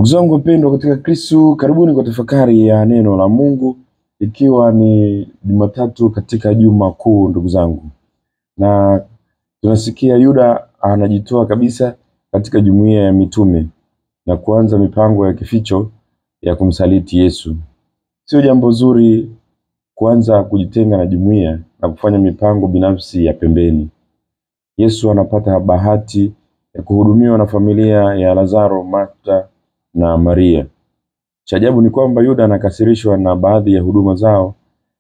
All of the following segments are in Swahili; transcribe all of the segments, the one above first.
Ndugu zangu wapendwa katika Kristo, karibuni kwa tafakari ya neno la Mungu, ikiwa ni Jumatatu katika Juma Kuu ndugu zangu. Na tunasikia Yuda anajitoa kabisa katika jumuiya ya mitume na kuanza mipango ya kificho ya kumsaliti Yesu. Sio jambo zuri kuanza kujitenga na jumuiya na kufanya mipango binafsi ya pembeni. Yesu anapata bahati ya kuhudumiwa na familia ya Lazaro, Martha na Maria. Cha ajabu ni kwamba Yuda anakasirishwa na baadhi ya huduma zao,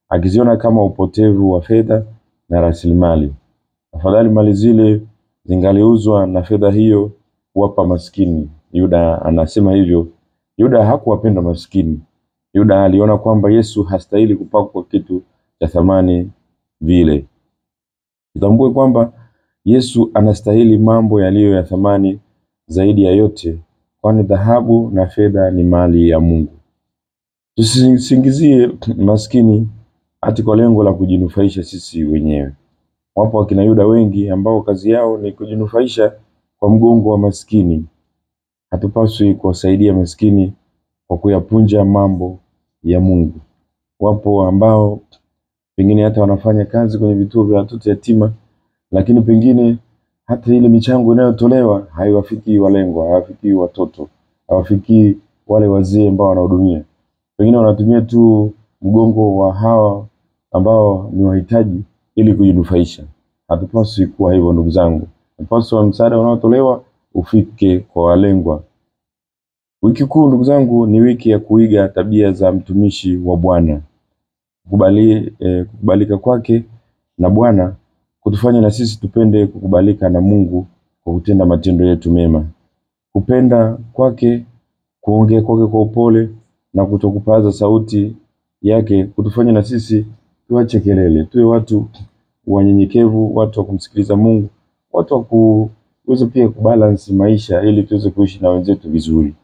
akiziona kama upotevu wa fedha na rasilimali. Afadhali mali zile zingaliuzwa na fedha hiyo kuwapa maskini. Yuda anasema hivyo. Yuda hakuwapenda maskini. Yuda aliona kwamba Yesu hastahili kupakwa kitu cha thamani vile. Tutambue kwamba Yesu anastahili mambo yaliyo ya thamani zaidi ya yote, kwani dhahabu na fedha ni mali ya Mungu. Tusisingizie maskini ati kwa lengo la kujinufaisha sisi wenyewe. Wapo wakina Yuda wengi ambao kazi yao ni kujinufaisha kwa mgongo wa maskini. Hatupaswi kuwasaidia maskini kwa kuyapunja mambo ya Mungu. Wapo ambao pengine hata wanafanya kazi kwenye vituo vya watoto yatima, lakini pengine hata ile michango inayotolewa haiwafiki walengwa, hawafiki watoto, hawafiki wale wazee ambao wanahudumia. Pengine wanatumia tu mgongo wa hawa ambao ni wahitaji ili kujinufaisha. Hatupaswi kuwa hivyo ndugu zangu. Hatupaswi msaada unaotolewa ufike kwa walengwa. Wiki kuu ndugu zangu ni wiki ya kuiga tabia za mtumishi wa Bwana. Kukubalika kwake na Bwana kutufanya na sisi tupende kukubalika na Mungu kwa kutenda matendo yetu mema. Kupenda kwake, kuongea kwake kwa upole na kutokupaza sauti yake kutufanya na sisi tuache kelele, tuwe watu wanyenyekevu, watu wa kumsikiliza Mungu, watu wa kuweza pia kubalance maisha ili tuweze kuishi na wenzetu vizuri.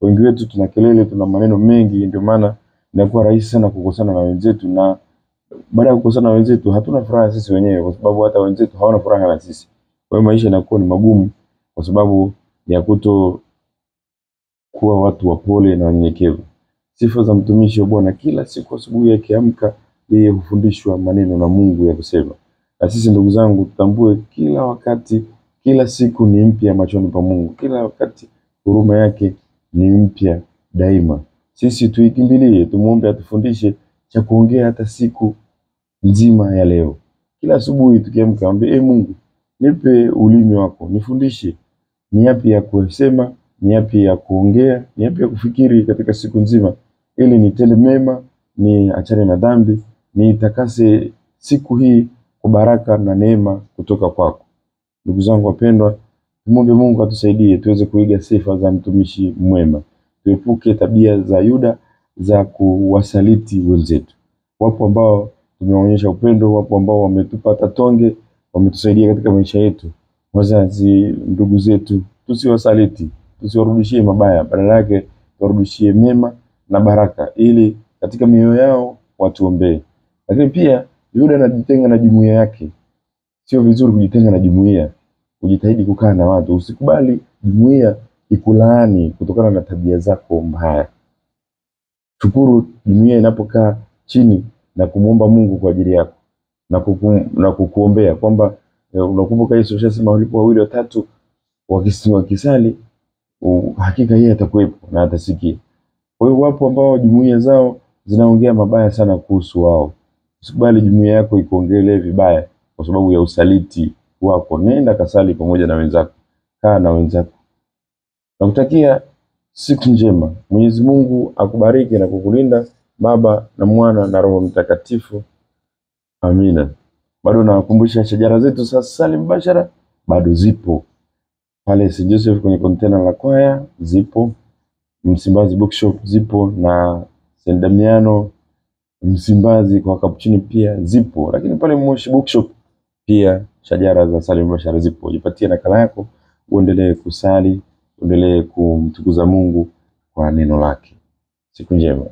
Wengi wetu tuna kelele, tuna maneno mengi, ndio maana inakuwa rahisi sana kukosana na wenzetu, na baada ya kukosana na wenzetu hatuna furaha sisi wenyewe, kwa sababu hata wenzetu hawana furaha na sisi. Kwa hiyo maisha yanakuwa ni magumu kwa sababu ya kuwa watu wapole na wanyenyekevu. Sifa za mtumishi wa Bwana: kila siku asubuhi akiamka, yeye hufundishwa maneno na Mungu ya kusema. Na sisi ndugu zangu tutambue kila wakati, kila siku ni mpya machoni pa Mungu. Kila wakati huruma yake ni mpya daima. Sisi tuikimbilie, tumuombe atufundishe cha kuongea hata siku nzima ya leo. Kila asubuhi tukiamka, mwambie Mungu, nipe ulimi wako, nifundishe ni yapi ya kusema, ni yapi ya kuongea, ni yapi ya kufikiri katika siku nzima, ili nitende mema, ni achane na dhambi, nitakase siku hii kwa baraka na neema kutoka kwako. Ndugu zangu wapendwa, tumuombe Mungu atusaidie tuweze kuiga sifa za mtumishi mwema. Tuepuke tabia za Yuda za kuwasaliti wenzetu. Wapo ambao tumeonyesha upendo, wapo ambao wametupa tatonge, wametusaidia katika maisha yetu. Wazazi, ndugu zetu, tusiwasaliti, tusiwarudishie mabaya, badala yake warudishie mema na baraka, ili katika mioyo yao watuombee. Lakini pia Yuda anajitenga na jumuiya yake. Sio vizuri kujitenga na jumuiya. Ujitahidi kukaa na watu. Usikubali jumuiya ikulaani kutokana na tabia zako mbaya. Shukuru jumuiya inapokaa chini na kumuomba Mungu kwa ajili yako na kukuombea kwamba unakumbuka Yesu alishasema walipo wawili watatu wakisali, hakika yeye atakuwepo na atasikia. Kwa hiyo wapo ambao jumuiya zao zinaongea mabaya sana kuhusu wao. Usikubali jumuiya yako ikuongelee vibaya kwa sababu ya usaliti wako. Nenda kasali pamoja na wenzako, kaa na wenzako. Nakutakia siku njema. Mwenyezi Mungu akubariki na kukulinda, Baba na Mwana na Roho Mtakatifu. Amina. Bado nawakumbusha shajara zetu sasa sali mbashara bado zipo. Pale St. Joseph kwenye container la kwaya zipo. Msimbazi Bookshop zipo, na St. Damiano Msimbazi kwa Kapuchini pia zipo. Lakini pale Moshi Bookshop pia shajara za sali mbashara zipo. Jipatie nakala yako, uendelee kusali, uendelee kumtukuza Mungu kwa neno lake. Siku njema.